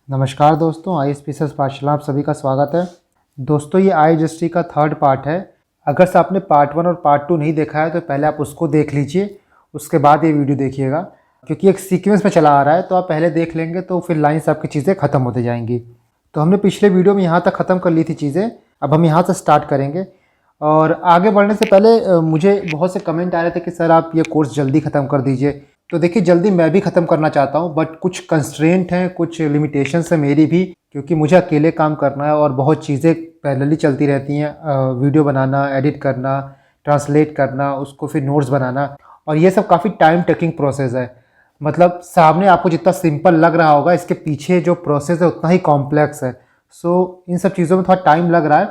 नमस्कार दोस्तों, ISPSS पाठशाला आप सभी का स्वागत है। दोस्तों, ये IGST का थर्ड पार्ट है। अगर से आपने पार्ट 1 और पार्ट 2 नहीं देखा है तो पहले आप उसको देख लीजिए, उसके बाद ये वीडियो देखिएगा, क्योंकि एक सीक्वेंस में चला आ रहा है। तो आप पहले देख लेंगे तो फिर लाइन से आपकी चीज़ें ख़त्म होती जाएंगी। तो हमने पिछले वीडियो में यहाँ तक ख़त्म कर ली थी चीज़ें, अब हम यहाँ से स्टार्ट करेंगे। और आगे बढ़ने से पहले मुझे बहुत से कमेंट आ रहे थे कि सर आप ये कोर्स जल्दी ख़त्म कर दीजिए। तो देखिए, जल्दी मैं भी ख़त्म करना चाहता हूँ, बट कुछ कंस्ट्रेंट हैं, कुछ लिमिटेशंस है मेरी भी, क्योंकि मुझे अकेले काम करना है और बहुत चीज़ें पैरेलली चलती रहती हैं। वीडियो बनाना, एडिट करना, ट्रांसलेट करना, उसको फिर नोट्स बनाना, और ये सब काफ़ी टाइम टेकिंग प्रोसेस है। मतलब सामने आपको जितना सिंपल लग रहा होगा, इसके पीछे जो प्रोसेस है उतना ही कॉम्प्लेक्स है। सो इन सब चीज़ों में थोड़ा टाइम लग रहा है,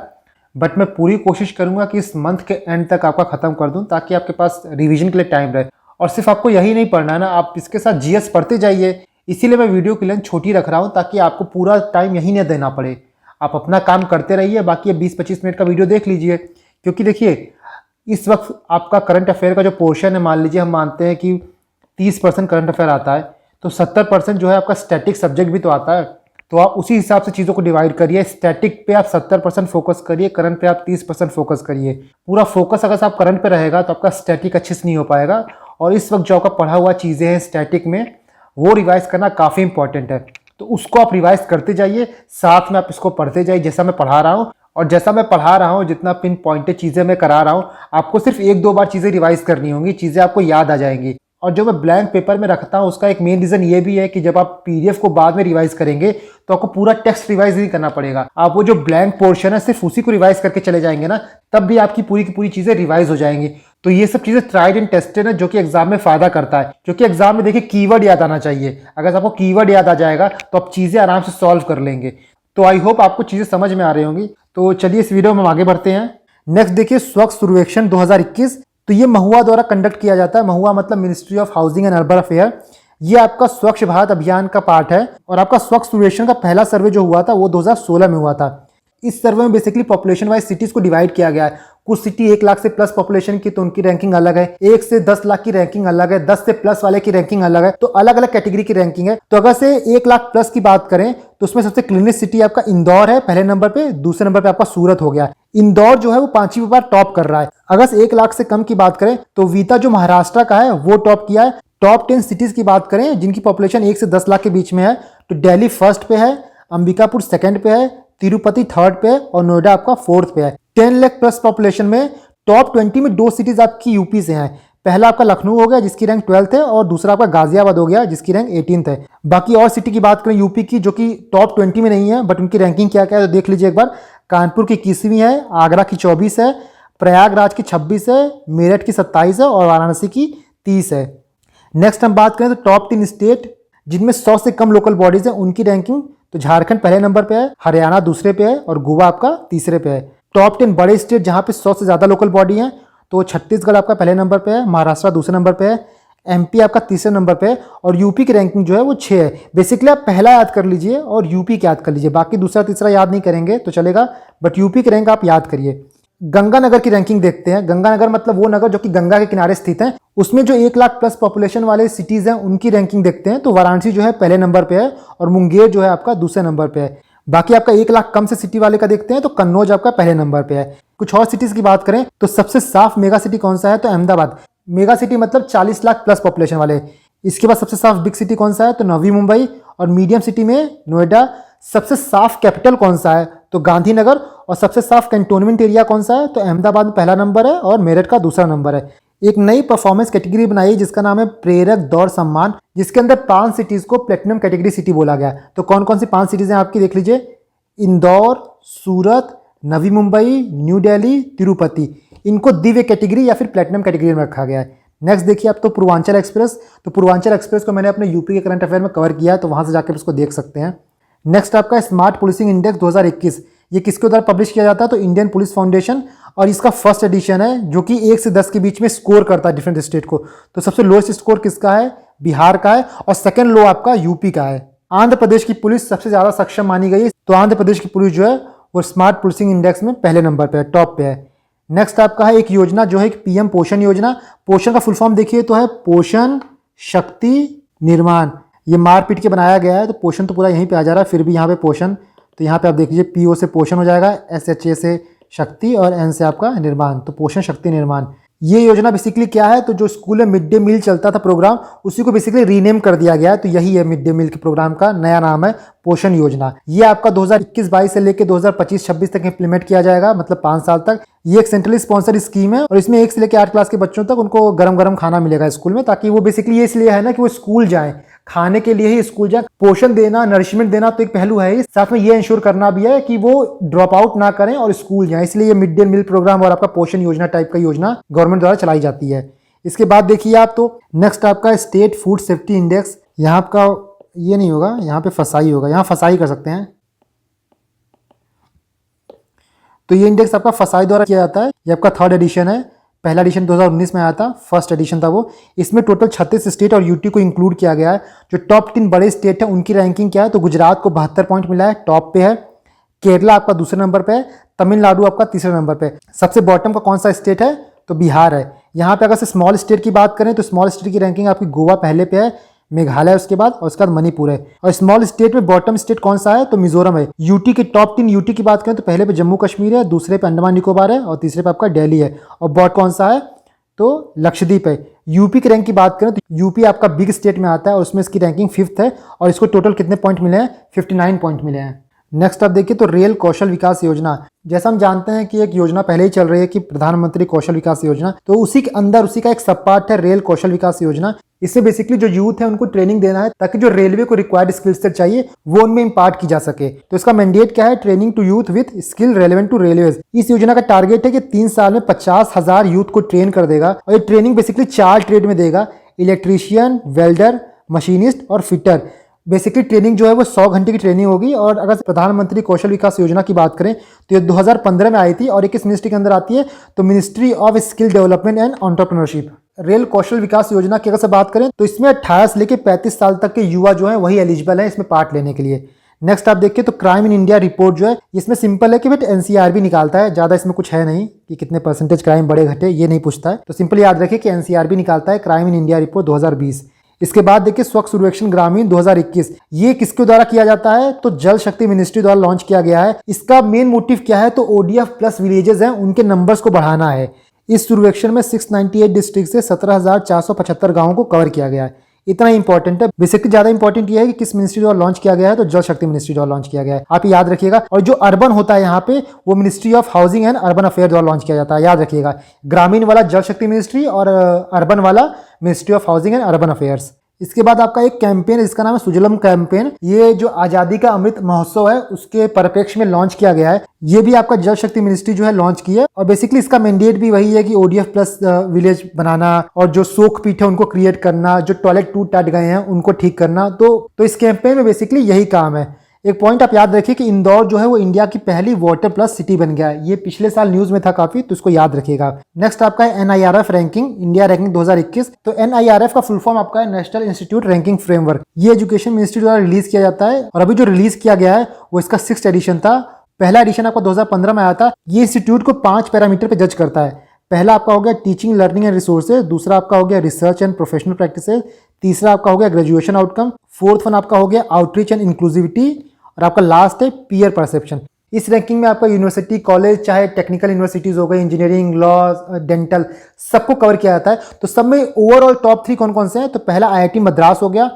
बट मैं पूरी कोशिश करूँगा कि इस मंथ के एंड तक आपका ख़त्म कर दूँ, ताकि आपके पास रिवीजन के लिए टाइम रहे। और सिर्फ आपको यही नहीं पढ़ना है ना, आप इसके साथ GS पढ़ते जाइए। इसीलिए मैं वीडियो की लेंथ छोटी रख रहा हूँ, ताकि आपको पूरा टाइम यही नहीं देना पड़े। आप अपना काम करते रहिए, बाकी 20-25 मिनट का वीडियो देख लीजिए। क्योंकि देखिए, इस वक्त आपका करंट अफेयर का जो पोर्शन है, मान लीजिए हम मानते हैं कि 30% करंट अफेयर आता है, तो 70% जो है आपका स्टैटिक सब्जेक्ट भी तो आता है। तो आप उसी हिसाब से चीज़ों को डिवाइड करिए। स्टैटिक पे आप 70% फोकस करिए, करंट पे आप 30% फोकस करिए। पूरा फोकस अगर आप करंट पे रहेगा तो आपका स्टैटिक अच्छे से नहीं हो पाएगा। और इस वक्त जो आपका पढ़ा हुआ चीज़ें हैं स्टैटिक में, वो रिवाइज करना काफ़ी इंपॉर्टेंट है। तो उसको आप रिवाइज करते जाइए, साथ में आप इसको पढ़ते जाइए जैसा मैं पढ़ा रहा हूँ। और जैसा मैं पढ़ा रहा हूँ, जितना पिन पॉइंटेड चीज़ें मैं करा रहा हूँ, आपको सिर्फ 1-2 बार चीज़ें रिवाइज करनी होंगी, चीज़ें आपको याद आ जाएंगी। और जो मैं ब्लैंक पेपर में रखता हूँ, उसका एक मेन रीज़न ये भी है कि जब आप PDF को बाद में रिवाइज करेंगे तो आपको पूरा टेक्स्ट रिवाइज नहीं करना पड़ेगा। आप वो जो ब्लैंक पोर्शन है सिर्फ उसी को रिवाइज करके चले जाएंगे ना, तब भी आपकी पूरी की पूरी चीज़ें रिवाइज हो जाएंगी। तो ये सब चीज़ें ट्राइड एंड टेस्टेड है, जो कि एग्जाम में फ़ायदा करता है। क्योंकि एग्जाम में देखिए, कीवर्ड याद आना चाहिए। अगर आपको कीवर्ड याद आ जाएगा तो आप चीज़ें आराम से सॉल्व कर लेंगे। तो आई होप आपको चीज़ें समझ में आ रही होंगी। तो चलिए इस वीडियो में हम आगे बढ़ते हैं। नेक्स्ट देखिए, स्वच्छ सर्वेक्षण 2021। तो ये महुआ द्वारा कंडक्ट किया जाता है। महुआ मतलब ministry of housing and urban affair. ये आपका स्वच्छ भारत अभियान का पार्ट है। और आपका स्वच्छ सर्वेक्षण का पहला सर्वे जो हुआ था वो 2016 में हुआ था। इस सर्वे में बेसिकली पॉपुलेशन वाइज सिटीज को डिवाइड किया गया है। कुछ सिटी 1 लाख से प्लस पॉपुलेशन की, तो उनकी रैंकिंग अलग है। 1 से 10 लाख की रैंकिंग अलग है। 10 से प्लस वाले की रैंकिंग अलग है। तो अलग अलग कैटेगरी की रैंकिंग है। तो अगर से 1 लाख प्लस की बात करें तो उसमें सबसे क्लीनेस्ट सिटी आपका इंदौर है पहले नंबर पे। दूसरे नंबर पे आपका सूरत हो गया। इंदौर जो है वो 5वीं बार टॉप कर रहा है। अगर से 1 लाख से कम की बात करें तो वीता जो महाराष्ट्र का है वो टॉप किया है। टॉप 10 सिटीज की बात करें जिनकी पॉपुलेशन 1 से 10 लाख के बीच में है, तो दिल्ली फर्स्ट पे है, अंबिकापुर सेकंड पे है, तिरुपति थर्ड पे है और नोएडा आपका फोर्थ पे है। 10 लाख प्लस पॉपुलेशन में टॉप 20 में 2 सिटीज आपकी यूपी से हैं। पहला आपका लखनऊ हो गया जिसकी रैंक 12th है, और दूसरा आपका गाजियाबाद हो गया जिसकी रैंक 18th है। बाकी और सिटी की बात करें यूपी की, जो कि टॉप 20 में नहीं है, बट उनकी रैंकिंग क्या क्या है तो देख लीजिए एक बार। कानपुर की 21वीं है, आगरा की 24 है, प्रयागराज की 26 है, मेरठ की 27 है और वाराणसी की 30 है। नेक्स्ट हम बात करें तो टॉप 3 स्टेट जिनमें 100 से कम लोकल बॉडीज हैं, उनकी रैंकिंग। तो झारखंड पहले नंबर पे है, हरियाणा दूसरे पे है और गोवा आपका तीसरे पे है। टॉप 10 बड़े स्टेट जहां पे 100 से ज्यादा लोकल बॉडी हैं, तो छत्तीसगढ़ आपका पहले नंबर पे है, महाराष्ट्र दूसरे नंबर पे है, MP आपका तीसरे नंबर पे है, और यूपी की रैंकिंग जो है वो 6 है। बेसिकली आप पहला याद कर लीजिए और यूपी की याद कर लीजिए, बाकी दूसरा तीसरा याद नहीं करेंगे तो चलेगा, बट यूपी की रैंक आप याद करिए। गंगानगर की रैंकिंग देखते हैं। गंगानगर मतलब वो नगर जो कि गंगा के किनारे स्थित है। उसमें जो 1 लाख प्लस पॉपुलेशन वाले सिटीज हैं उनकी रैंकिंग देखते हैं। तो वाराणसी जो है पहले नंबर पे है और मुंगेर जो है आपका दूसरे नंबर पे है। बाकी आपका 1 लाख कम से सिटी वाले का देखते हैं तो कन्नौज आपका पहले नंबर पे है। कुछ और सिटीज की बात करें तो सबसे साफ मेगा सिटी कौन सा है तो अहमदाबाद। मेगा सिटी मतलब 40 लाख प्लस पॉपुलेशन वाले। इसके बाद सबसे साफ बिग सिटी कौन सा है तो नवी मुंबई, और मीडियम सिटी में नोएडा। सबसे साफ कैपिटल कौन सा है तो गांधीनगर, और सबसे साफ कैंटोनमेंट एरिया कौन सा है तो अहमदाबाद में पहला नंबर है और मेरठ का दूसरा नंबर है। एक नई परफॉर्मेंस कैटेगरी बनाई जिसका नाम है प्रेरक दौड़ सम्मान, जिसके अंदर 5 सिटीज को प्लेटिनम कैटेगरी सिटी बोला गया। तो कौन कौन सी 5 सिटीज हैं आपकी देख लीजिए। इंदौर, सूरत, नवी मुंबई, न्यू दिल्ली, तिरुपति। इनको दिव्य कैटेगरी या फिर प्लेटिनम कैटेगरी में रखा गया है। नेक्स्ट देखिए आप तो पूर्वांचल एक्सप्रेस। तो पूर्वांचल एक्सप्रेस को मैंने अपने यूपी के करंट अफेयर में कवर किया है, तो वहां से जाकर उसको देख सकते हैं। नेक्स्ट आपका स्मार्ट पुलिसिंग इंडेक्स 2021। ये किसके द्वारा पब्लिश किया जाता है तो इंडियन पुलिस फाउंडेशन, और इसका फर्स्ट एडिशन है जो कि 1 से 10 के बीच में स्कोर करता है डिफरेंट स्टेट को। तो सबसे लोएस्ट स्कोर किसका है बिहार का है, और सेकंड लो आपका यूपी का है। आंध्र प्रदेश की पुलिस सबसे ज्यादा सक्षम मानी गई है, तो आंध्र प्रदेश की पुलिस जो है वो स्मार्ट पुलिसिंग इंडेक्स में पहले नंबर पे है, टॉप पे है। नेक्स्ट आपका है एक योजना जो है एक PM पोषण योजना। पोषण का फुल फॉर्म देखिए तो है पोषण शक्ति निर्माण। ये मार पीट के बनाया गया है, तो पोषण तो पूरा यहीं पे आ जा रहा है, फिर भी यहाँ पे पोषण, तो यहाँ पे आप देख लीजिए PO से पोषण हो जाएगा, SHA से शक्ति और N से आपका निर्माण, तो पोषण शक्ति निर्माण। ये योजना बेसिकली क्या है, तो जो स्कूल में मिड डे मील चलता था प्रोग्राम, उसी को बेसिकली रीनेम कर दिया गया है, तो यही है मिड डे मील के प्रोग्राम का नया नाम है पोषण योजना। ये आपका 2021-22 से लेकर 2025-26 तक इम्प्लीमेंट किया जाएगा, मतलब 5 साल तक। ये एक सेंट्रली स्पॉन्सर्ड स्कीम है और इसमें 1 से लेकर 8 क्लास के बच्चों तक उनको गरम गरम खाना मिलेगा स्कूल में, ताकि वो बेसिकली ये इसलिए है ना कि वो स्कूल जाएं, खाने के लिए ही स्कूल जाए। पोषण देना, नरिशमेंट देना तो एक पहलू है ही, साथ में ये इंश्योर करना भी है कि वो ड्रॉप आउट ना करें और स्कूल जाएं, इसलिए ये मिड डे मील प्रोग्राम और आपका पोषण योजना टाइप का योजना गवर्नमेंट द्वारा चलाई जाती है। इसके बाद देखिए आप, तो नेक्स्ट आपका स्टेट फूड सेफ्टी इंडेक्स। यहाँ आपका ये नहीं होगा, यहाँ पे फसाई होगा, यहाँ फसाई कर सकते हैं। तो ये इंडेक्स आपका फसाई द्वारा किया जाता है। ये आपका 3rd एडिशन है, पहला एडिशन 2019 में आया था, फर्स्ट एडिशन था वो। इसमें टोटल 36 स्टेट और यूटी को इंक्लूड किया गया है। जो टॉप 3 बड़े स्टेट है उनकी रैंकिंग क्या है, तो गुजरात को 72 पॉइंट मिला है, टॉप पे है। केरला आपका दूसरे नंबर पे है, तमिलनाडु आपका तीसरे नंबर पे। सबसे बॉटम का कौन सा स्टेट है, तो बिहार है। यहाँ पे अगर से स्मॉल स्टेट की बात करें तो स्मॉल स्टेट की रैंकिंग आपकी गोवा पहले पे है, मेघालय उसके बाद, और उसके बाद मणिपुर है। और स्मॉल स्टेट में बॉटम स्टेट कौन सा है, तो मिजोरम है। यूटी के टॉप 3 यूटी की बात करें तो पहले पे जम्मू कश्मीर है, दूसरे पे अंडमान निकोबार है और तीसरे पे आपका दिल्ली है। और बॉट कौन सा है, तो लक्षद्वीप है। यूपी की रैंक की बात करें तो यूपी आपका बिग स्टेट में आता है और उसमें इसकी रैंकिंग 5th है और इसको टोटल कितने पॉइंट मिले हैं, 59 पॉइंट मिले हैं। नेक्स्ट आप देखिए, तो रेल कौशल विकास योजना। जैसा हम जानते हैं कि एक योजना पहले ही चल रही है कि प्रधानमंत्री कौशल विकास योजना, तो उसी के अंदर उसी का एक सब पार्ट है रेल कौशल विकास योजना। इससे बेसिकली जो यूथ है उनको ट्रेनिंग देना है, ताकि जो रेलवे को रिक्वायर्ड स्किल्स सेट चाहिए वो उनमें इम्पार्ट की जा सके। तो इसका मैंडेट क्या है, training to youth with skill relevant to railways. इस योजना का टारगेट है कि 3 साल में 50,000 यूथ को ट्रेन कर देगा और ये ट्रेनिंग बेसिकली 4 ट्रेड में देगा, इलेक्ट्रीशियन, वेल्डर, मशीनिस्ट और फिटर। बेसिकली ट्रेनिंग जो है वो 100 घंटे की ट्रेनिंग होगी। और अगर प्रधानमंत्री कौशल विकास योजना की बात करें तो ये 2015 में आई थी और ये किस मिनिस्ट्री के अंदर आती है, तो ministry of skill development and entrepreneurship. Rail कौशल विकास योजना की अगर से बात करें तो इसमें 18 से लेकर 35 साल तक के युवा जो है वही एलिजिबल है इसमें पार्ट लेने के लिए। नेक्स्ट आप देखिए, तो क्राइम इन इंडिया रिपोर्ट जो है इसमें सिंपल है कि बेटा NCRB निकालता है, ज़्यादा इसमें कुछ है नहीं कि कितने परसेंटेज क्राइम बढ़े घटे, ये नहीं पूछता है। तो सिंपल याद रखिए कि NCRB निकालता है क्राइम इन इंडिया रिपोर्ट 2020। इसके बाद देखिए स्वच्छ सर्वेक्षण ग्रामीण 2021, ये किसके द्वारा किया जाता है, तो जल शक्ति मिनिस्ट्री द्वारा लॉन्च किया गया है। इसका मेन मोटिव क्या है, तो ODF प्लस विलेजेस हैं उनके नंबर्स को बढ़ाना है। इस सर्वेक्षण में 698 डिस्ट्रिक्ट से 17,475 गाँवों को कवर किया गया है। इतना इंपॉर्टेंट है। बेसिकली ज्यादा इंपॉर्टेंट ये है कि किस मिनिस्ट्री द्वारा लॉन्च किया गया है, तो जल शक्ति मिनिस्ट्री द्वारा लॉन्च किया गया है, आप याद रखिएगा। और जो अर्बन होता है यहाँ पे वो ministry of housing and urban affair द्वारा लॉन्च किया जाता है, याद रखिएगा। ग्रामीण वाला जल शक्ति मिनिस्ट्री और अर्बन वाला ministry of housing and urban affairs. इसके बाद आपका एक कैंपेन है जिसका नाम है सुजलम कैंपेन। ये जो आज़ादी का अमृत महोत्सव है उसके परिप्रेक्ष्य में लॉन्च किया गया है। ये भी आपका जल शक्ति मिनिस्ट्री जो है लॉन्च की है और बेसिकली इसका मैंडेट भी वही है कि ODF प्लस विलेज बनाना और जो शोक पीठ है उनको क्रिएट करना, जो टॉयलेट टूट टाट गए हैं उनको ठीक करना। तो इस कैंपेन में बेसिकली यही काम है। एक पॉइंट आप याद रखिए कि इंदौर जो है वो इंडिया की पहली वाटर प्लस सिटी बन गया है। ये पिछले साल न्यूज में था काफी, तो इसको याद रखिएगा। नेक्स्ट आपका है NIRF रैंकिंग, इंडिया रैंकिंग 2021। तो NIRF का फुल फॉर्म आपका है नेशनल इंस्टीट्यूट रैंकिंग फ्रेमवर्क। ये एजुकेशन मिनिस्ट्री द्वारा रिलीज किया जाता है और अभी जो रिलीज किया गया है वो इसका 6th एडिशन था। पहला एडिशन आपका 2015 में आया था। ये इंस्टीट्यूट को 5 पैरामीटर पे जज करता है। पहला आपका हो गया टीचिंग लर्निंग एंड रिसोर्सेज, दूसरा आपका हो गया रिसर्च एंड प्रोफेशनल प्रैक्टिसेस, तीसरा आपका हो गया ग्रेजुएशन आउटकम, फोर्थ वन आपका हो गया आउटरीच एंड इंक्लूसिविटी और आपका लास्ट है पीयर परसेप्शन। इस रैंकिंग में आपका यूनिवर्सिटी, कॉलेज, चाहे टेक्निकल यूनिवर्सिटीज हो गई, इंजीनियरिंग, लॉ, डेंटल, सबको कवर किया जाता है। तो सब में ओवरऑल टॉप 3 कौन कौन से हैं, तो पहला IIT मद्रास हो गया,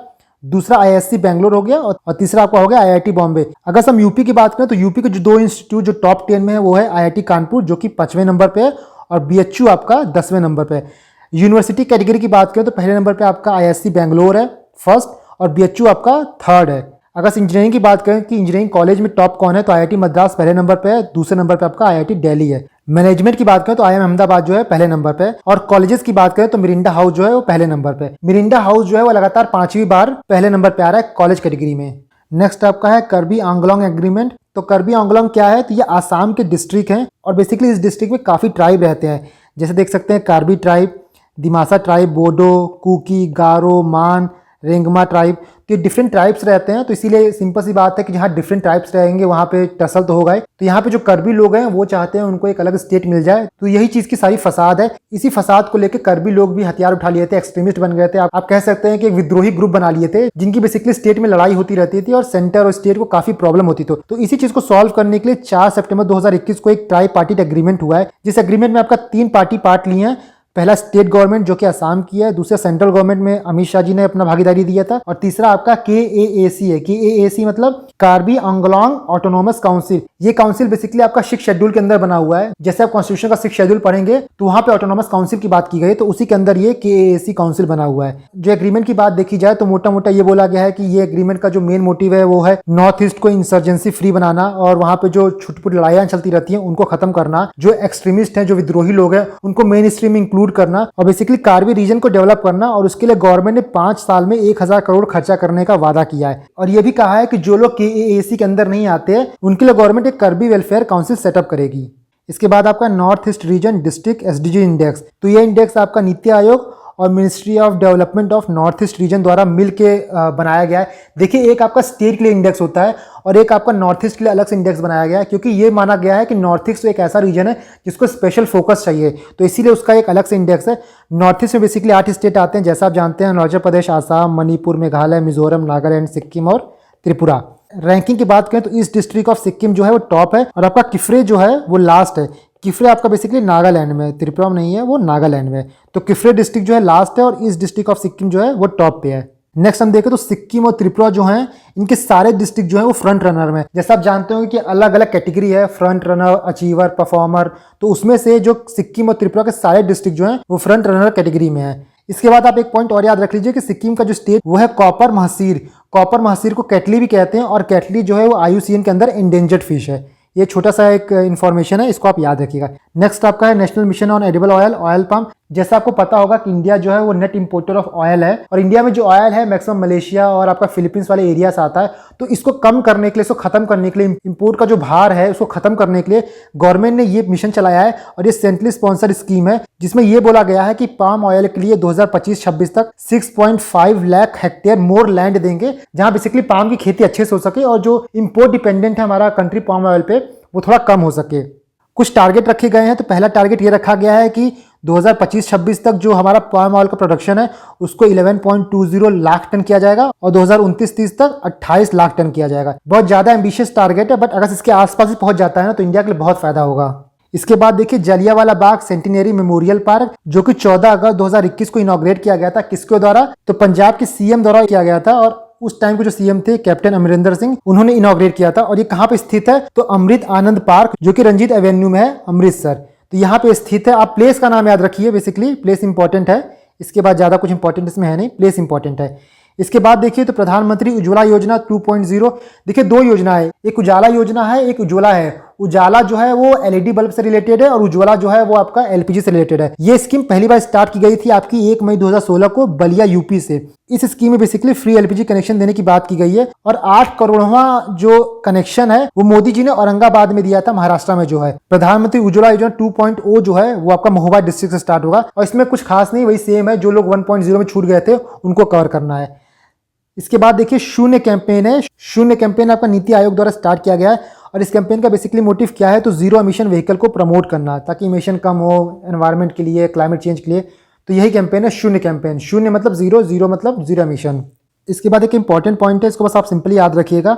दूसरा ISC बेंगलोर हो गया और तीसरा आपका हो गया IIT बॉम्बे। अगर हम यूपी की बात करें तो यूपी के जो 2 इंस्टीट्यूट जो टॉप 10 में है वो है IIT कानपुर जो कि 5वें नंबर पे है और BHU आपका 10वें नंबर पे है। यूनिवर्सिटी कैटेगरी की बात करें तो पहले नंबर पे आपका ISC बेंगलोर है फर्स्ट और BHU आपका 3rd है। अगर इंजीनियरिंग की बात करें कि इंजीनियरिंग कॉलेज में टॉप कौन है, तो IIT मद्रास पहले नंबर पे है, दूसरे नंबर पे आपका IIT दिल्ली है। मैनेजमेंट की बात करें तो IIM अहमदाबाद जो है पहले नंबर पे है और कॉलेजेस की बात करें तो मिरिंडा हाउस जो है वो पहले नंबर पे। मिरिंडा हाउस जो है वो लगातार 5वीं बार पहले नंबर पे आ रहा है कॉलेज कैटेगरी में। नेक्स्ट आपका है करबी आंगलोंग एग्रीमेंट। तो करबी आंगलोंग क्या है, तो ये आसाम के डिस्ट्रिक्ट हैं और बेसिकली इस डिस्ट्रिक्ट में काफ़ी ट्राइब रहते हैं। जैसे देख सकते हैं Karbi tribe, Dimasa tribe, Bodo, Kuki, Garo, Man, Rengma tribe, तो ये डिफरेंट ट्राइब्स रहते हैं। तो इसीलिए सिंपल सी बात है कि जहाँ डिफरेंट ट्राइब्स रहेंगे वहाँ पे टसल तो होगा ही। तो यहाँ पे जो कर्बी लोग हैं वो चाहते हैं उनको एक अलग स्टेट मिल जाए। तो यही चीज़ की सारी फसाद है। इसी फसाद को लेकर कर्बी लोग भी हथियार उठा लिए थे, एक्सट्रीमिस्ट बन गए थे। आप कह सकते हैं कि एक विद्रोही ग्रुप बना लिए थे, जिनकी बेसिकली स्टेट में लड़ाई होती रहती थी और सेंटर और स्टेट को काफी प्रॉब्लम होती थी। तो इसी चीज को सॉल्व करने के लिए 4 सितंबर 2021 को एक ट्राई पार्टी एग्रीमेंट हुआ है, जिस एग्रीमेंट में आपका 3 पार्टी पार्ट लिए हैं। पहला स्टेट गवर्नमेंट जो कि असम की है, दूसरा सेंट्रल गवर्नमेंट में अमित शाह जी ने अपना भागीदारी दिया था, और तीसरा आपका KAAC है। KAAC मतलब कार्बी आंगलोंग ऑटोनोमस काउंसिल। ये काउंसिल बेसिकली आपका 6 शेड्यूल के अंदर बना हुआ है। जैसे आप कॉन्स्टिट्यूशन का 6 शेड्यूल पढ़ेंगे तो वहां पे ऑटोनोमस काउंसिल की बात की गई, तो उसी के अंदर ये KAAC काउंसिल बना हुआ है। जो एग्रीमेंट की बात देखी जाए तो मोटा मोटा ये बोला गया है कि ये एग्रीमेंट का जो मेन मोटिव है वो है नॉर्थ ईस्ट को इंसर्जेंसी फ्री बनाना, और वहां पे जो छुटपुट लड़ाइयां चलती रहती हैं उनको खत्म करना, जो एक्सट्रीमिस्ट हैं, जो विद्रोही लोग हैं, उनको मेन स्ट्रीम में इंक्लूड करना, और बेसिकली कार्बी रीजन को डेवलप करना। और उसके लिए गवर्नमेंट ने 5 साल में 1000 करोड़ खर्चा करने का वादा किया है। और ये भी कहा है कि जो लोग KAAC के अंदर नहीं आते हैं उनके लिए गवर्नमेंट एक कार्बी वेलफेयर काउंसिल सेटअप करेगी। इसके बाद आपका north east region district SDG index. तो ये इंडेक्स आपका नीति आयोग और ministry of development of north east region द्वारा मिलके बनाया गया है। देखिए, एक आपका स्टेट के लिए इंडेक्स होता है और एक आपका नॉर्थ ईस्ट के लिए अलग से इंडेक्स बनाया गया है, क्योंकि ये माना गया है कि नॉर्थ ईस्ट एक ऐसा रीजन है जिसको स्पेशल फोकस चाहिए, तो इसीलिए उसका एक अलग से इंडेक्स है। नॉर्थ ईस्ट में बेसिकली 8 स्टेट आते हैं, जैसा आप जानते हैं, अरुणाचल प्रदेश, आसाम, मणिपुर, मेघालय, मिजोरम, नागालैंड, सिक्किम और त्रिपुरा। रैंकिंग की बात करें तो ईस्ट डिस्ट्रिक्ट ऑफ सिक्किम जो है वो टॉप है, और आपका किफरे जो है वो लास्ट है। किफरे आपका बेसिकली नागालैंड में, त्रिपुरा में नहीं है, वो नागालैंड में। तो किफरे डिस्ट्रिक्ट जो है लास्ट है और ईस्ट डिस्ट्रिक्ट ऑफ सिक्किम जो है वो टॉप पे है। नेक्स्ट हम देखें तो सिक्किम और त्रिपुरा जो हैं इनके सारे डिस्ट्रिक्ट जो है वो फ्रंट रनर में। जैसा आप जानते हो कि अलग अलग कैटेगरी है, फ्रंट रनर, अचीवर, परफॉर्मर। तो उसमें से जो सिक्किम और त्रिपुरा के सारे डिस्ट्रिक्ट जो हैं वो फ्रंट रनर कैटेगरी में है। इसके बाद आप एक पॉइंट और याद रख लीजिए कि सिक्किम का जो स्टेट वो है कॉपर महसीर। कॉपर महसीर को कैटली भी कहते हैं, और कैटली जो है वो IUCN के अंदर एंडेंजर्ड फिश है। ये छोटा सा एक इन्फॉर्मेशन है, इसको आप याद रखिएगा। नेक्स्ट आपका है national mission on edible oil, oil pump. जैसा आपको पता होगा कि इंडिया जो है वो नेट इंपोर्टर ऑफ ऑयल है, और इंडिया में जो ऑयल है मैक्सिमम मलेशिया और आपका फिलीपींस वाले एरिया से आता है। तो इसको कम करने के लिए, इसको खत्म करने के लिए, इंपोर्ट का जो भार है उसको खत्म करने के लिए गवर्नमेंट ने ये मिशन चलाया है, और ये सेंट्रली स्पॉन्सर्ड स्कीम है, जिसमें ये बोला गया है कि पाम ऑयल के लिए 2025-26 तक 6.5 लाख हेक्टेयर मोर लैंड देंगे, जहां बेसिकली पाम की खेती अच्छे से हो सके, और जो इंपोर्ट डिपेंडेंट है हमारा कंट्री पाम ऑयल पे वो थोड़ा कम हो सके। कुछ टारगेट रखे गए हैं। तो पहला टारगेट ये रखा गया है कि 2025-26 तक जो हमारा पाम ऑयल का प्रोडक्शन है उसको 11.20 लाख टन किया जाएगा, और 2029-30 तक 28 लाख टन किया जाएगा। बहुत ज़्यादा एम्बिशियस टारगेट है, बट अगर इसके आसपास ही पहुंच जाता है ना तो इंडिया के लिए बहुत फायदा होगा। इसके बाद देखिए Jallianwala Bagh centenary memorial park, जो कि 14 अगस्त 2021 को इनॉग्रेट किया गया था। किसके द्वारा? तो पंजाब के CM द्वारा किया गया था, और उस टाइम के जो CM थे कैप्टन अमरिंदर सिंह, उन्होंने इनॉग्रेट किया था। और ये कहाँ पे स्थित है? तो अमृत आनंद पार्क, जो कि रंजीत एवेन्यू में है, अमृतसर। तो यहाँ पे स्थित है। आप प्लेस का नाम याद रखिए, बेसिकली प्लेस इंपॉर्टेंट है। इसके बाद ज्यादा कुछ इंपॉर्टेंट इसमें है नहीं, प्लेस इंपॉर्टेंट है। इसके बाद देखिए तो प्रधानमंत्री उज्ज्वला योजना 2.0। देखिए 2 योजना है, एक उजाला योजना है, एक उज्ज्वला है। उजाला जो है वो LED बल्ब से रिलेटेड है, और उज्ज्वला जो है वो आपका LPG से रिलेटेड है। ये स्कीम पहली बार स्टार्ट की गई थी आपकी 1 मई 2016 को बलिया UP से। इस स्कीम में बेसिकली फ्री LPG कनेक्शन देने की बात की गई है, और 8 करोड़वां जो कनेक्शन है वो मोदी जी ने औरंगाबाद में दिया था, महाराष्ट्र में जो है। प्रधानमंत्री उज्ज्वला योजना 2.0 जो है वो आपका महोबा डिस्ट्रिक्ट से स्टार्ट होगा, और इसमें कुछ खास नहीं, वही सेम है। जो लोग 1.0 में छूट गए थे उनको कवर करना है। इसके बाद देखिए शून्य कैंपेन है। शून्य कैंपेन आपका नीति आयोग द्वारा स्टार्ट किया गया है, और इस कैंपेन का बेसिकली मोटिव क्या है? तो जीरो एमिशन व्हीकल को प्रमोट करना, ताकि इमिशन कम हो एनवायरनमेंट के लिए, क्लाइमेट चेंज के लिए। तो यही कैंपेन है शून्य कैंपेन। शून्य मतलब जीरो, जीरो मतलब जीरो एमिशन। इसके बाद एक इंपॉर्टेंट पॉइंट है, इसको बस आप सिंपली याद रखिएगा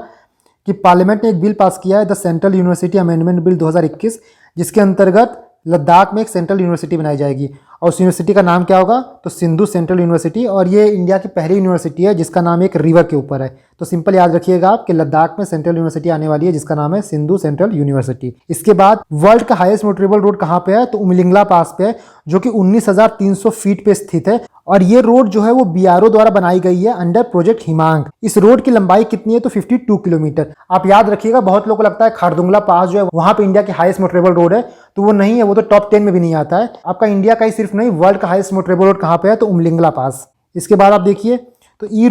कि पार्लियामेंट ने एक बिल पास किया है, the central university amendment bill 2021, जिसके अंतर्गत लद्दाख में एक सेंट्रल यूनिवर्सिटी बनाई जाएगी, और उस यूनिवर्सिटी का नाम क्या होगा? तो सिंधु सेंट्रल यूनिवर्सिटी। और ये इंडिया की पहली यूनिवर्सिटी है जिसका नाम एक रिवर के ऊपर है। तो सिंपल याद रखिएगा आप कि लद्दाख में सेंट्रल यूनिवर्सिटी आने वाली है, जिसका नाम है सिंधु सेंट्रल यूनिवर्सिटी। इसके बाद वर्ल्ड का हाईएस्ट मोटरेबल रोड कहाँ पे है? तो उमलिंगला पास पे है, जो कि 19,300 फीट पे स्थित है। और ये रोड जो है वो BRO द्वारा बनाई गई है अंडर प्रोजेक्ट हिमांग। इस रोड की लंबाई कितनी है? तो 52 किलोमीटर। आप याद रखिएगा, बहुत लोगों को लगता है खारदुंगला पास जो है वहां पे इंडिया की हाईएस्ट मोटरेबल रोड है, तो वो नहीं है, वो तो टॉप 10 में भी नहीं आता है। आपका इंडिया का ही सिर्फ नहीं, वर्ल्ड का हाईएस्ट मोटरेबल रोड कहाँ पे है? तो उमलिंगला पास। इसके बाद आप देखिए तो ई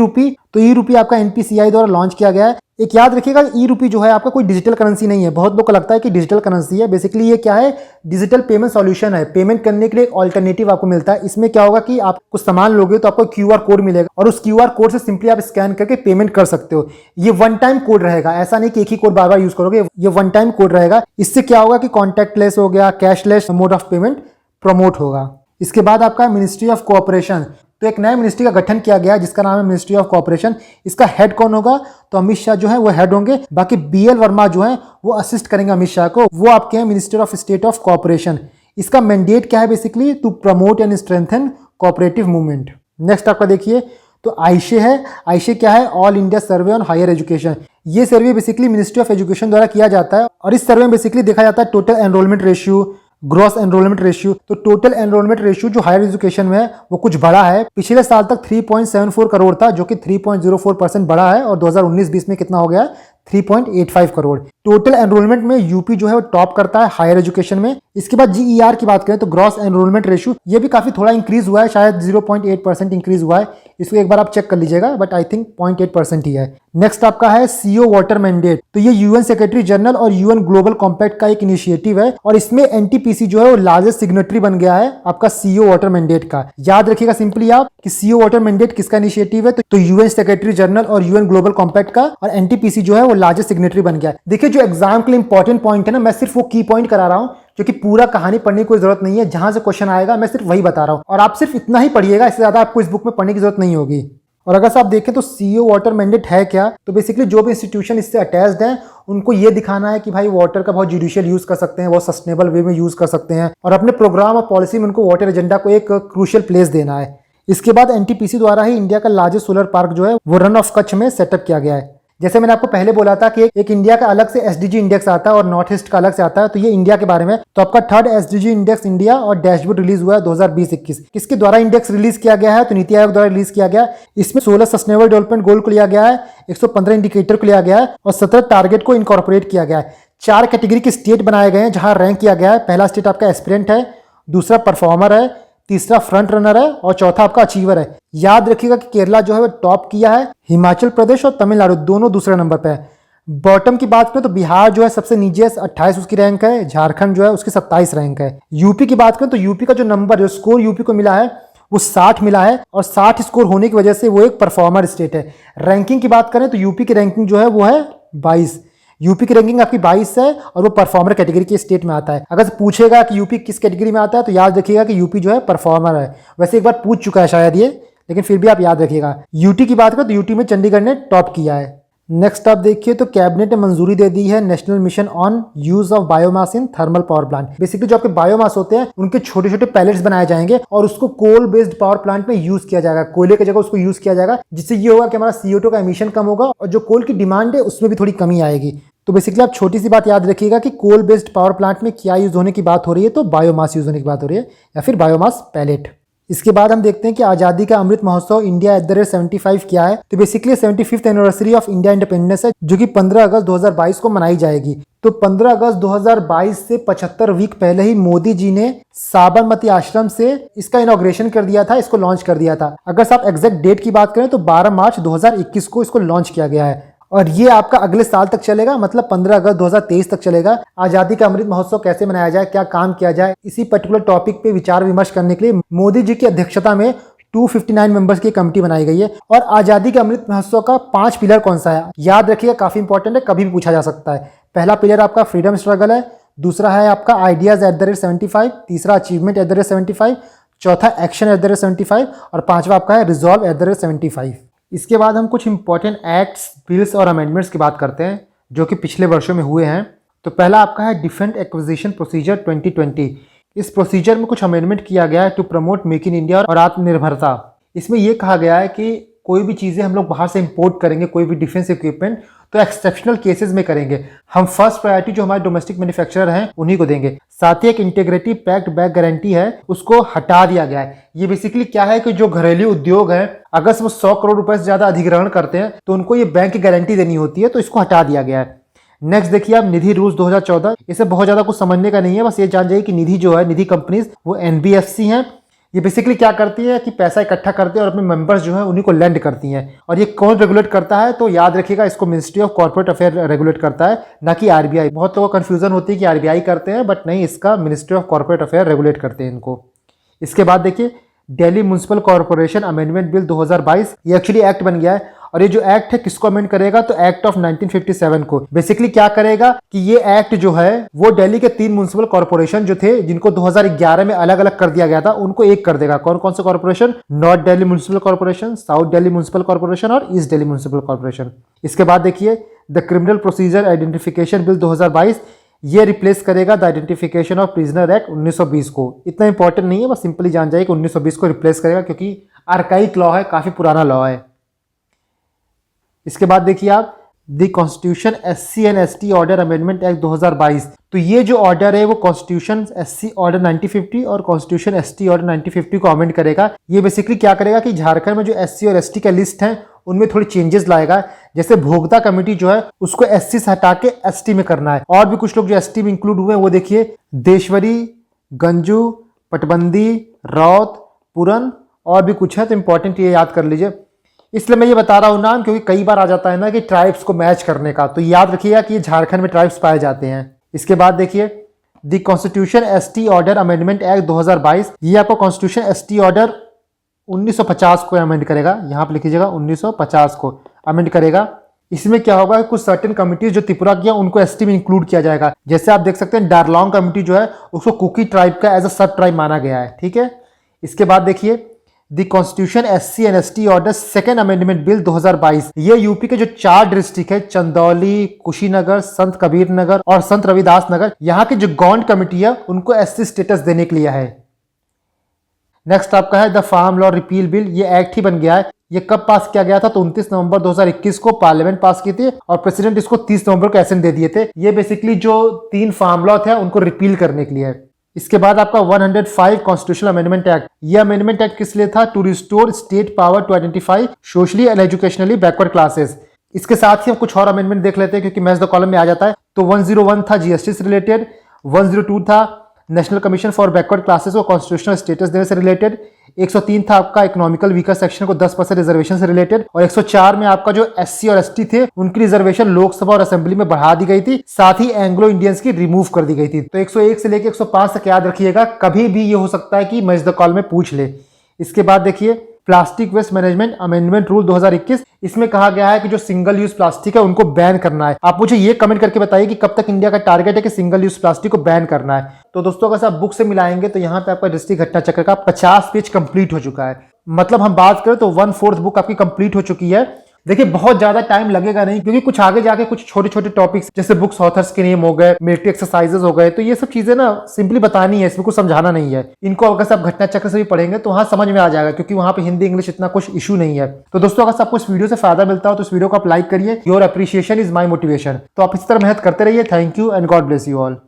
रूपी आपका एनपीसीआई द्वारा लॉन्च किया गया है। एक याद रखिएगा, ई रूपी जो है आपका कोई डिजिटल करेंसी नहीं है। बहुत लोग को लगता है कि डिजिटल करेंसी है, बेसिकली ये क्या है, डिजिटल पेमेंट सॉल्यूशन है। पेमेंट करने के लिए एक ऑल्टरनेटिव आपको मिलता है। इसमें क्या होगा कि आप कुछ सामान लोगे तो आपको क्यूआर कोड मिलेगा और उस क्यूआर कोड से सिंपली आप स्कैन करके पेमेंट कर सकते हो। ये वन टाइम कोड रहेगा, ऐसा नहीं कि एक ही कोड बार बार यूज करोगे, ये वन टाइम कोड रहेगा। इससे क्या होगा कि कॉन्टैक्टलेस हो गया, cashless mode of payment promote होगा। इसके बाद आपका मिनिस्ट्री ऑफ कोऑपरेशन, तो एक नया मिनिस्ट्री का गठन किया गया है जिसका नाम है मिनिस्ट्री ऑफ कोऑपरेशन। इसका हेड कौन होगा, तो अमित शाह जो है वो हेड होंगे, बाकी बीएल वर्मा जो है वो असिस्ट करेंगे अमित शाह को, वो आपके हैं minister of state of cooperation. इसका मैंडेट क्या है, basically to promote and strengthen cooperative movement. Next आपका देखिए तो आईशे है। आईशे क्या है, all India survey on higher education. ये survey basically ministry of education द्वारा किया जाता है और इस सर्वे में बेसिकली देखा जाता है total enrolment ratio, gross enrolment ratio. तो टोटल एनरोलमेंट रेशियो जो हायर एजुकेशन में है वो कुछ बढ़ा है। पिछले साल तक 3.74 करोड़ था जो कि 3.04% बढ़ा है और 2019-20 में कितना हो गया, 3.85 करोड़। टोटल एनरोलमेंट में यूपी जो है वो टॉप करता है हायर एजुकेशन में। इसके बाद जीईआर की बात करें तो ग्रॉस एनरोलमेंट रेशियो, ये भी काफी थोड़ा इंक्रीज हुआ है, शायद 0.8% इंक्रीज हुआ है। इसको एक बार आप चेक कर लीजिएगा, बट आई थिंक 0.8% ही है। नेक्स्ट आपका है सीओ वाटर मैंडेट। तो ये यूएन सेक्रेटरी जनरल और यूएन ग्लोबल कॉम्पैक्ट का एक इनिशिएटिव है और इसमें एनटीपीसी जो है वो लार्जेस्ट सिग्नेटरी बन गया है आपका सीओ वाटर मैंडेट का। याद रखिएगा सिंपली आप कि सीओ वाटर मैंडेट किसका इनिशिएटिव है, तो यूएन सेक्रेटरी जनरल और यूएन ग्लोबल कॉम्पैक्ट का, और एनटीपीसी जो है वो लार्जेस्ट सिग्नेटरी बन गया है। देखिए जो एग्जाम के लिए इंपॉर्टेंट पॉइंट है ना, मैं सिर्फ वो की पॉइंट करा रहा हूं, जो कि पूरा कहानी पढ़ने की कोई जरूरत नहीं है। जहां से क्वेश्चन आएगा मैं सिर्फ वही बता रहा हूं और आप सिर्फ इतना ही पढ़िएगा, इससे ज्यादा आपको इस बुक में पढ़ने की जरूरत नहीं होगी। और अगर आप देखें तो सीओ वाटर मैंडेट है क्या, तो बेसिकली जो भी इंस्टीट्यूशन इससे अटैच्ड हैं उनको ये दिखाना है कि भाई वाटर का बहुत जुडिशियल यूज कर सकते हैं, बहुत सस्टेनेबल वे में यूज कर सकते हैं और अपने प्रोग्राम और पॉलिसी में उनको वाटर एजेंडा को एक क्रूशियल प्लेस देना है। इसके बाद एनटीपीसी द्वारा ही इंडिया का लार्जेस्ट सोलर पार्क जो है वो रन ऑफ कच्छ में सेटअप किया गया है। जैसे मैंने आपको पहले बोला था कि एक इंडिया का अलग से एसडीजी इंडेक्स आता है और नॉर्थ ईस्ट का अलग से आता है, तो ये इंडिया के बारे में। तो आपका थर्ड एसडीजी इंडेक्स इंडिया और डैशबोर्ड रिलीज हुआ है 2020-21। किसके द्वारा इंडेक्स रिलीज किया गया है, तो नीति आयोग द्वारा रिलीज किया गया। इसमें 16 सस्टेनेबल डेवलपमेंट गोल को लिया गया है, 115 इंडिकेटर को लिया गया है और 17 टारगेट को इनकॉर्पोरेट किया गया है। 4 कैटेगरी के स्टेट बनाए गए हैं जहां रैंक किया गया है। पहला स्टेट आपका एस्पिरेंट है, दूसरा परफॉर्मर है, तीसरा फ्रंट रनर है और चौथा आपका अचीवर है। याद रखिएगा कि केरला जो है वो टॉप किया है, हिमाचल प्रदेश और तमिलनाडु दोनों दूसरे नंबर पे है। बॉटम की बात करें तो बिहार जो है सबसे नीचे 28 उसकी रैंक है, झारखंड जो है उसकी 27 रैंक है। यूपी की बात करें तो यूपी का जो नंबर, जो स्कोर यूपी को मिला है वो 60 मिला है और 60 स्कोर होने की वजह से वो एक परफॉर्मर स्टेट है। रैंकिंग की बात करें तो यूपी की रैंकिंग जो है वो है 22। यूपी की रैंकिंग आपकी 22 है और वो परफॉर्मर कैटेगरी के स्टेट में आता है। अगर पूछेगा कि यूपी किस कैटेगरी में आता है तो याद रखिएगा कि यूपी जो है परफॉर्मर है। वैसे एक बार पूछ चुका है शायद ये, लेकिन फिर भी आप याद रखिएगा। यूटी की बात करें तो यूटी में चंडीगढ़ ने टॉप किया है। नेक्स्ट आप देखिए तो कैबिनेट ने मंजूरी दे दी है national mission on use of biomass in thermal power plant. Basically जो आपके बायोमास होते हैं उनके छोटे छोटे पैलेट्स बनाए जाएंगे और उसको कोल बेस्ड पावर प्लांट में यूज किया जाएगा, कोयले की जगह उसको यूज किया जाएगा, जिससे ये होगा कि हमारा CO2 का एमिशन कम होगा और जो कोल की डिमांड है उसमें भी थोड़ी कमी आएगी। तो बेसिकली आप छोटी सी बात याद रखिएगा कि कोल बेस्ड पावर प्लांट में क्या यूज होने की बात हो रही है, तो बायोमास यूज होने की बात हो रही है या फिर बायोमास पैलेट। इसके बाद हम देखते हैं कि आज़ादी का अमृत महोत्सव इंडिया @75 क्या है। तो basically 75th anniversary of India independence है जो कि 15 अगस्त 2022 को मनाई जाएगी। तो 15 अगस्त 2022 से 75 वीक पहले ही मोदी जी ने साबरमती आश्रम से इसका इनॉग्रेशन कर दिया था, इसको लॉन्च कर दिया था। अगर आप एग्जैक्ट डेट की बात करें तो 12 मार्च 2021 को इसको लॉन्च किया गया है और ये आपका अगले साल तक चलेगा, मतलब 15 अगस्त 2023 तक चलेगा। आज़ादी का अमृत महोत्सव कैसे मनाया जाए, क्या काम किया जाए, इसी पर्टिकुलर टॉपिक पे विचार विमर्श करने के लिए मोदी जी की अध्यक्षता में 259 मेंबर्स की कमेटी बनाई गई है। और आज़ादी का अमृत महोत्सव का 5 पिलर कौन सा है, याद रखिएगा, काफी इंपॉर्टेंट है, कभी भी पूछा जा सकता है। पहला पिलर आपका फ्रीडम स्ट्रगल है, दूसरा है आपका आइडियाज @75, तीसरा अचीवमेंट @75, चौथा एक्शन @75 और पांचवा आपका है रिजॉल्व @75। इसके बाद हम कुछ इंपॉर्टेंट एक्ट्स, बिल्स और अमेंडमेंट्स की बात करते हैं जो कि पिछले वर्षों में हुए हैं। तो पहला आपका है डिफेंस एक्विजिशन प्रोसीजर 2020। इस प्रोसीजर में कुछ अमेंडमेंट किया गया है to promote make in India और आत्मनिर्भरता। इसमें यह कहा गया है कि कोई भी चीज़ें हम लोग बाहर से इंपोर्ट करेंगे, कोई भी डिफेंस इक्विपमेंट, तो एक्सेप्शनल केसेस में करेंगे। हम फर्स्ट प्रायोरिटी जो हमारे डोमेस्टिक मैन्युफैक्चरर हैं उन्हीं को देंगे। साथ ही एक इंटीग्रिटी पैक्ड बैक गारंटी है, उसको हटा दिया गया है। ये बेसिकली क्या है कि जो घरेलू उद्योग है अगर वो 100 करोड़ रुपए से ज्यादा अधिग्रहण करते हैं तो उनको ये बैंक की गारंटी देनी होती है, तो इसको हटा दिया गया है। नेक्स्ट देखिए आप निधि रूल्स 2014। इसे बहुत ज्यादा कुछ समझने का नहीं है, बस ये जान जाइए कि निधि जो है, निधि कंपनीज वो NBFC हैं। ये बेसिकली क्या करती है कि पैसा इकट्ठा करती है और अपने मेंबर्स जो है उन्हीं को लेंड करती हैं। और ये कौन रेगुलेट करता है, तो याद रखिएगा इसको ministry of corporate affair regulate करता है, ना कि आरबीआई। बहुत लोगों को कंफ्यूजन होती है कि आरबीआई करते हैं, बट नहीं, इसका ministry of corporate affair regulate करते हैं इनको। इसके बाद देखिए Delhi municipal corporation amendment bill 2022, ये एक्चुअली एक्ट बन गया है। और ये जो एक्ट है किसको अमेंड करेगा, तो एक्ट ऑफ 1957 को। बेसिकली क्या करेगा कि ये एक्ट जो है वो दिल्ली के 3 म्युनिसिपल कॉर्पोरेशन जो थे, जिनको 2011 में अलग अलग कर दिया गया था, उनको एक कर देगा। कौन कौन से corporation, north Delhi municipal corporation, south Delhi municipal corporation और ईस्ट दिल्ली म्युनिसिपल कॉर्पोरेशन। इसके बाद देखिए the criminal procedure identification bill 2022, ये रिप्लेस करेगा the identification of prisoner act 1920 को। इतना इंपॉर्टेंट नहीं है, बस सिंपली जान जाइए कि 1920 को रिप्लेस करेगा, क्योंकि आर्काइक लॉ है, काफी पुराना लॉ है। इसके बाद देखिए आप the constitution SC and ST order amendment act 2022, तो ये जो ऑर्डर है वो कॉन्स्टिट्यूशन SC ऑर्डर 1950 और कॉन्स्टिट्यूशन ST ऑर्डर 1950 को अमेंड करेगा। ये बेसिकली क्या करेगा कि झारखंड में जो SC और ST का लिस्ट है उनमें थोड़ी चेंजेस लाएगा। जैसे भोगता कमेटी जो है उसको SC से हटा के ST में करना है। और भी कुछ लोग जो ST में इंक्लूड हुए हैं वो देखिए देशवरी, गंजू, पटबंदी, रौत, पुरन और भी कुछ है, तो इंपॉर्टेंट ये याद कर लीजिए। इसलिए मैं ये बता रहा हूँ नाम, क्योंकि कई बार आ जाता है ना कि ट्राइब्स को मैच करने का, तो याद रखिएगा कि ये झारखंड में ट्राइब्स पाए जाते हैं। इसके बाद देखिए the constitution ST order amendment act 2022, ये आपको कॉन्स्टिट्यूशन ST ऑर्डर 1950 को अमेंड करेगा। यहाँ पे लिख लीजिएगा 1950 को अमेंड करेगा। इसमें क्या होगा कि कुछ सर्टेन कमिटीज जो त्रिपुरा की है उनको ST में इंक्लूड किया जाएगा। जैसे आप देख सकते हैं डारलोंग कमिटी जो है उसको कुकी ट्राइब का एज अ सब ट्राइब माना गया है, ठीक है। इसके बाद देखिए the constitution SC and ST order second amendment bill 2022, ये यूपी के जो 4 डिस्ट्रिक्ट है, चंदौली, कुशीनगर, संत कबीर नगर और संत रविदास नगर, यहाँ की जो गौंड कमिटी है उनको SC स्टेटस देने के लिए है। नेक्स्ट आपका है the farm law repeal bill, ये एक्ट ही बन गया है। ये कब पास किया गया था, तो 29 नवंबर 2021 को पार्लियामेंट पास की थी और प्रेसिडेंट इसको 30 नवंबर को एसेंट दे दिए थे। ये बेसिकली जो 3 फार्म लॉ थे उनको रिपील करने के लिए है। इसके बाद आपका 105 कॉन्स्टिट्यूशनल अमेंडमेंट एक्ट, ये अमेंडमेंट एक्ट किस लिए था, to restore state power to identify socially and educationally backward classes. इसके साथ ही हम कुछ और अमेंडमेंट देख लेते हैं, क्योंकि मैच द कॉलम में आ जाता है। तो 101 था GST से रिलेटेड, 102 था national commission for backward classes को कॉन्स्टिट्यूशनल स्टेटस देने से रिलेटेड, 103 था आपका इकोनॉमिकल वीकर सेक्शन को 10% रिजर्वेशन से रिलेटेड, और 104 में आपका जो SC और ST थे उनकी रिजर्वेशन लोकसभा और असेंबली में बढ़ा दी गई थी, साथ ही एंग्लो इंडियंस की रिमूव कर दी गई थी। तो 101 से लेकर 105 तक याद रखिएगा, कभी भी ये हो सकता है कि मैच द कॉल में पूछ ले। इसके बाद देखिए plastic waste management amendment rule 2021, इसमें कहा गया है कि जो सिंगल यूज प्लास्टिक है उनको बैन करना है। आप मुझे ये कमेंट करके बताइए कि कब तक इंडिया का टारगेट है कि सिंगल यूज प्लास्टिक को बैन करना है। तो दोस्तों अगर आप बुक से मिलाएंगे तो यहाँ पे आपका डिस्ट्रिक्ट घटना चक्र का 50 पेज कंप्लीट हो चुका है। मतलब हम बात करें तो 1/4 बुक आपकी कंप्लीट हो चुकी है। देखिए बहुत ज्यादा टाइम लगेगा नहीं, क्योंकि कुछ आगे जाके कुछ छोटे छोटे टॉपिक्स जैसे बुक्स ऑथर्स के नेम हो गए, मिलिट्री एक्सरसाइजेस हो गए, तो ये सब चीजें ना सिंपली बतानी है, इसमें कुछ समझाना नहीं है। इनको अगर आप घटना चक्र से भी पढ़ेंगे तो वहां समझ में आ जाएगा, क्योंकि वहां पे हिंदी इंग्लिश इतना कुछ इशू नहीं है। तो दोस्तों अगर आपको इस वीडियो से फायदा मिलता हो तो इस वीडियो को आप लाइक करिए। Your appreciation is my motivation. तो आप इस तरह मेहनत करते रहिए। Thank you and God bless you all.